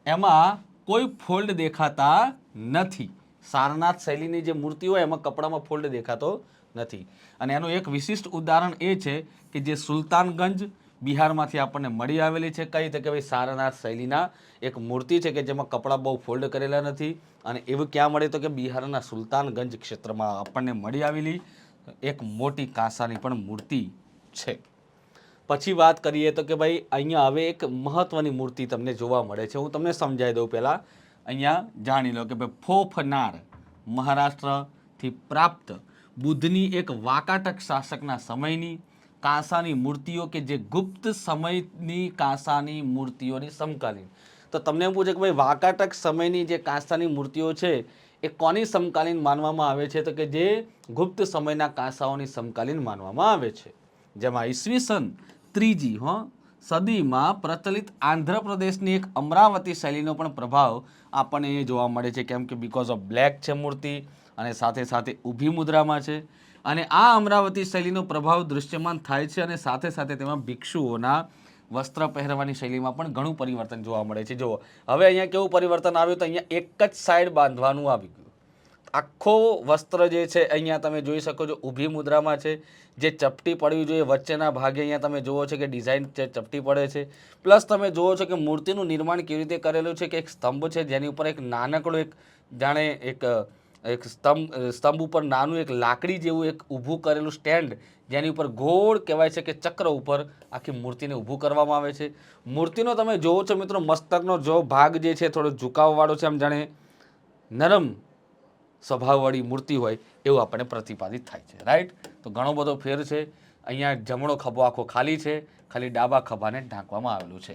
એમાં કોઈ ફોલ્ડ દેખાતા નથી. સારનાથ શૈલીની જે મૂર્તિ હોય એમાં કપડામાં ફોલ્ડ દેખાતો નથી. અને એનું એક વિશિષ્ટ ઉદાહરણ એ છે કે જે સુલતાનગંજ બિહારમાંથી આપણને મળી આવેલી છે. કઈ રીતે કે ભાઈ સારનાથ શૈલીના એક મૂર્તિ છે કે જેમાં કપડાં બહુ ફોલ્ડ કરેલા નથી. અને એવું ક્યાં મળે તો કે બિહારના સુલતાનગંજ ક્ષેત્રમાં આપણને મળી આવેલી એક મોટી કાંસાની પણ મૂર્તિ છે. પછી વાત કરીએ તો કે ભાઈ અહીંયા હવે એક મહત્વની મૂર્તિ તમને જોવા મળે છે. હું તમને સમજાવી દઉં. પહેલાં અહીંયા જાણી લો કે ભાઈ ફોફનાર મહારાષ્ટ્રથી પ્રાપ્ત બુદ્ધની એક વાકાટક શાસકના સમયની કાંસાની મૂર્તિઓ કે જે ગુપ્ત સમયની કાંસાની મૂર્તિઓની સમકાલીન. તો તમને એમ પૂછે કે ભાઈ વાકાટક સમયની જે કાંસાની મૂર્તિઓ છે એ કોની સમકાલીન માનવામાં આવે છે? તો કે જે ગુપ્ત સમયના કાંસાઓની સમકાલીન માનવામાં આવે છે. જેમાં ઈસવીસન ત્રીજી સદીમાં પ્રચલિત આંધ્રપ્રદેશની એક અમરાવતી શૈલીનો પણ પ્રભાવ આપણને એ જોવા મળે છે. કેમ કે બીકોઝ ઓફ બ્લેક છે મૂર્તિ અને સાથે સાથે ઊભી મુદ્રામાં છે. અને આ અમરાવતી શૈલીનો પ્રભાવ દૃશ્યમાન થાય છે અને સાથે સાથે તેમાં ભિક્ષુઓના વસ્ત્ર પહેરવાની શૈલીમાં પણ ઘણું પરિવર્તન જોવા મળે છે. જુઓ હવે અહીંયા કેવું પરિવર્તન આવ્યું, તો અહીંયા એક જ સાઈડ બાંધવાનું આવી ગયું. આખો વસ્ત્ર જે છે અહીંયા તમે જોઈ શકો છો ઊભી મુદ્રામાં છે. જે ચપટી પડવી જોઈએ વચ્ચેના ભાગે અહીંયા તમે જુઓ છો કે ડિઝાઇન ચપટી પડે છે. પ્લસ તમે જુઓ છો કે મૂર્તિનું નિર્માણ કેવી રીતે કરેલું છે કે એક સ્તંભ છે જેની ઉપર એક નાનકડું એક જાણે એક સ્તંભ ઉપર નાનું એક લાકડી જેવું એક ઊભું કરેલું સ્ટેન્ડ જેની ઉપર ગોળ કહેવાય છે કે ચક્ર ઉપર આખી મૂર્તિને ઊભું કરવામાં આવે છે. મૂર્તિનો તમે જોવો છો મિત્રો મસ્તકનો જો ભાગ જે છે થોડો ઝુકાવવાળો છે, આમ જાણે નરમ સ્વભાવવાળી મૂર્તિ હોય એવું આપણને પ્રતિપાદિત થાય છે. રાઈટ, તો ઘણો બધો ફેર છે. અહીંયા જમણો ખભો આખો ખાલી છે, ખાલી ડાબા ખભાને ઢાંકવામાં આવેલું છે.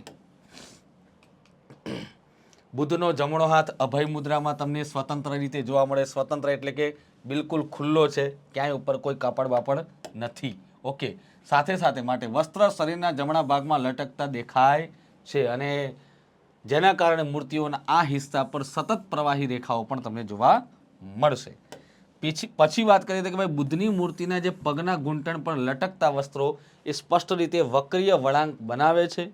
બુદ્ધનો જમણો હાથ અભય મુદ્રામાં તમને સ્વતંત્ર રીતે જોવા મળે. સ્વતંત્ર એટલે કે બિલકુલ ખુલ્લો છે, ક્યાંય ઉપર કોઈ કાપડ બાપડ નથી. ઓકે, સાથે સાથે માટે વસ્ત્ર શરીરના જમણા ભાગમાં લટકતા દેખાય છે અને જેના કારણે મૂર્તિઓના આ હિસ્સા પર સતત પ્રવાહી રેખાઓ પણ તમને જોવા મળશે. પછી વાત કરીએ તો કે ભાઈ બુદ્ધની મૂર્તિના જે પગના ઘૂંટણ પર લટકતા વસ્ત્રો એ સ્પષ્ટ રીતે વક્રીય વળાંક બનાવે છે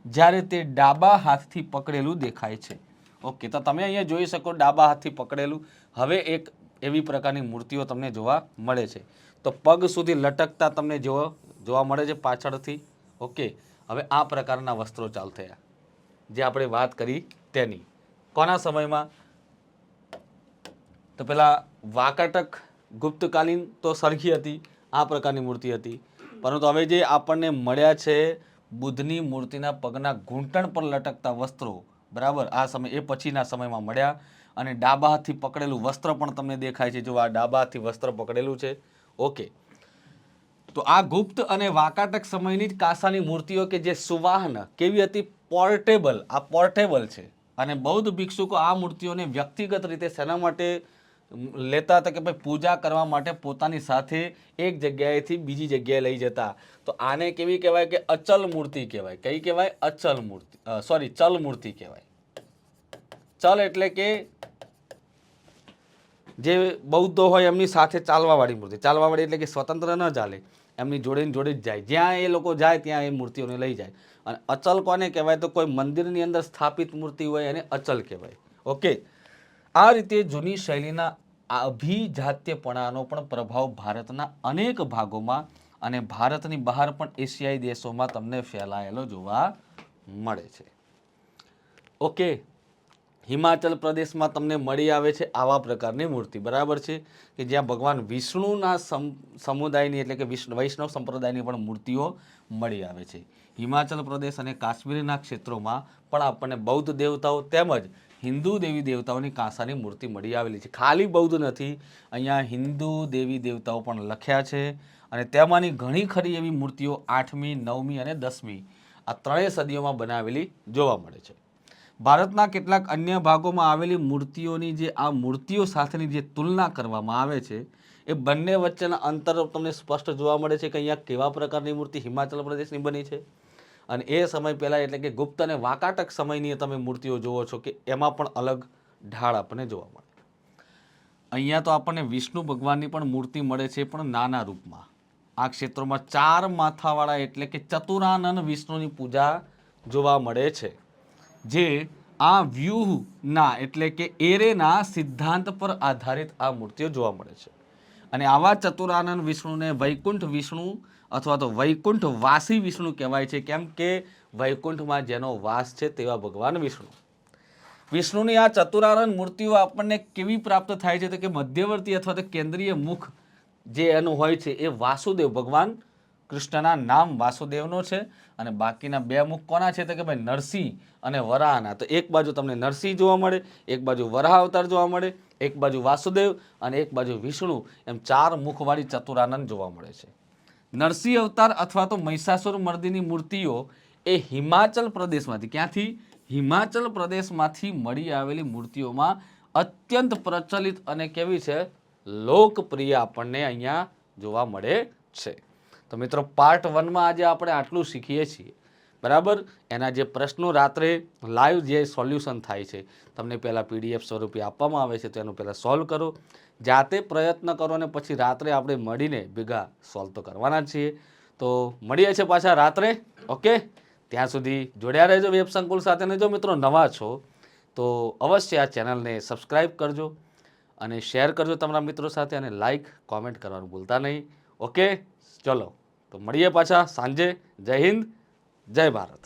જ્યારે તે ડાબા હાથથી પકડેલું દેખાય છે. ઓકે, તો તમે અહીંયા જોઈ શકો ડાબા હાથથી પકડેલું. હવે એક એવી પ્રકારની મૂર્તિઓ તમને જોવા મળે છે. તો પગ સુધી લટકતા તમને જોવા મળે છે પાછળથી. ઓકે, હવે આ પ્રકારના વસ્ત્રો ચાલુ થયા જે આપણે વાત કરી તેની. કોના સમયમાં? તો પેલા વાકાટક ગુપ્તકાલીન તો સરખી હતી, આ પ્રકારની મૂર્તિ હતી. પરંતુ હવે જે આપણને મળ્યા છે બુદ્ધની મૂર્તિના પગના ઘૂંટણ પર લટકતા વસ્ત્રો, બરાબર, આ સમય એ પછીના સમયમાં મળ્યા. અને ડાબા હાથથી પકડેલું વસ્ત્ર પણ તમને દેખાય છે. જો આ ડાબા હાથથી વસ્ત્ર પકડેલું છે. ઓકે, તો આ ગુપ્ત અને વાકાટક સમયની જ કાંસાની મૂર્તિઓ કે જે સુવાહન કેવી હતી? પોર્ટેબલ. આ પોર્ટેબલ છે. અને બૌદ્ધ ભિક્ષુકો આ મૂર્તિઓને વ્યક્તિગત રીતે શેના માટે લેતા હતા? કે ભાઈ પૂજા કરવા માટે પોતાની સાથે એક જગ્યાએથી બીજી જગ્યાએ લઈ જતા. તો આને કેવી કહેવાય? કે અચલ મૂર્તિ કહેવાય. કઈ કહેવાય? અચલ મૂર્તિ, સોરી, ચલ મૂર્તિ કહેવાય. ચલ એટલે કે જે બૌદ્ધો હોય એમની સાથે ચાલવાવાળી મૂર્તિ. ચાલવાવાળી એટલે કે સ્વતંત્ર ન ચાલે, એમની જોડે જોડે જ જાય. જ્યાં એ લોકો જાય ત્યાં એ મૂર્તિઓને લઈ જાય. અને અચલ કોને કહેવાય? તો કોઈ મંદિરની અંદર સ્થાપિત મૂર્તિ હોય એને અચલ કહેવાય. ઓકે, આ રીતે જૂની શૈલીના અભિજાત્યપણાનો પણ પ્રભાવ ભારતના અનેક ભાગોમાં અને ભારતની બહાર પણ એશિયાઈ દેશોમાં તમને ફેલાયેલો જોવા મળે છે. ઓકે, હિમાચલ પ્રદેશમાં તમને મળી આવે છે આવા પ્રકારની મૂર્તિ, બરાબર છે, કે જ્યાં ભગવાન વિષ્ણુના સમુદાયની એટલે કે વૈષ્ણવ સંપ્રદાયની પણ મૂર્તિઓ મળી આવે છે. હિમાચલ પ્રદેશ અને કાશ્મીરના ક્ષેત્રોમાં પણ આપણને બૌદ્ધ દેવતાઓ તેમજ હિન્દુ દેવી દેવતાઓની કાંસાની મૂર્તિ મળી આવેલી છે. ખાલી બૌદ્ધ નથી, અહીંયા હિન્દુ દેવી દેવતાઓ પણ લખ્યા છે. અને તેમાંની ઘણી ખરી એવી મૂર્તિઓ 8મી, 9મી અને 10મી આ ત્રણેય સદીઓમાં બનાવેલી જોવા મળે છે. ભારતના કેટલાક અન્ય ભાગોમાં આવેલી મૂર્તિઓની જે આ મૂર્તિઓ સાથેની જે તુલના કરવામાં આવે છે એ બંને વચ્ચેના અંતર તમને સ્પષ્ટ જોવા મળે છે કે અહીંયા કેવા પ્રકારની મૂર્તિ હિમાચલ પ્રદેશની બની છે અને એ સમય પહેલાં એટલે કે ગુપ્ત અને વાકાટક સમયની તમે મૂર્તિઓ જુઓ છો કે એમાં પણ અલગ ઢાળ આપણને જોવા મળે. અહીંયા તો આપણને વિષ્ણુ ભગવાનની પણ મૂર્તિ મળે છે, પણ નાના રૂપમાં. આ ક્ષેત્રોમાં 4 માથાવાળા એટલે કે ચતુરાનન વિષ્ણુની પૂજા જોવા મળે છે, જે આ વ્યૂહના એટલે કે એરેના સિદ્ધાંત પર આધારિત આ મૂર્તિઓ જોવા મળે છે. અને આવા ચતુરાનન વિષ્ણુને વૈકુંઠ વિષ્ણુ અથવા તો વૈકુંઠ વાસી વિષ્ણુ કહેવાય છે. કેમ કે વૈકુંઠમાં જેનો વાસ છે તેવા ભગવાન વિષ્ણુ. વિષ્ણુની આ ચતુરાનન મૂર્તિઓ આપણને કેવી પ્રાપ્ત થાય છે? તો કે મધ્યવર્તી અથવા તો કેન્દ્રીય મુખ જે એનું હોય છે એ વાસુદેવ, ભગવાન કૃષ્ણના નામ વાસુદેવનો છે. અને બાકીના 2 મુખ કોના છે? તો કે ભાઈ નરસિંહ અને વરાહના. તો એક બાજુ તમને નરસિંહ જોવા મળે, એક બાજુ વરાહ અવતાર જોવા મળે, એક બાજુ વાસુદેવ અને એક બાજુ વિષ્ણુ, એમ 4 મુખવાળી ચતુરાનન જોવા મળે છે. નરસિંહ અવતાર અથવા તો મહિષાસુર મર્દિની મૂર્તિઓ એ હિમાચલ પ્રદેશમાંથી, ક્યાંથી? હિમાચલ પ્રદેશમાંથી મળી આવેલી મૂર્તિઓમાં અત્યંત પ્રચલિત અને કેવી છે? લોકપ્રિય આપણને અહીંયા જોવા મળે છે. તો મિત્રો પાર્ટ 1માં આજે આપણે આટલું શીખીએ છીએ, બરાબર. એના જે પ્રશ્નો રાત્રે લાઈવ જે સોલ્યુશન થાય છે તમને પહેલાં PDF સ્વરૂપે આપવામાં આવે છે, તો એનું પહેલાં સોલ્વ કરો, જાતે પ્રયત્ન કરો અને પછી રાત્રે આપણે મળીને ભેગા સોલ્વ તો કરવાના જ છીએ. તો મળીએ છીએ પાછા રાત્રે. ઓકે, ત્યાં સુધી જોડ્યા રહેજો વેબ સંકુલ સાથે. અને જો મિત્રો નવા છો તો અવશ્ય આ ચેનલને સબસ્ક્રાઈબ કરજો અને શેર કરજો તમારા મિત્રો સાથે, અને લાઈક કોમેન્ટ કરવાનું ભૂલતા નહીં. ઓકે, ચલો તો મળીએ પાછા સાંજે. જય હિન્દ, જય ભારત.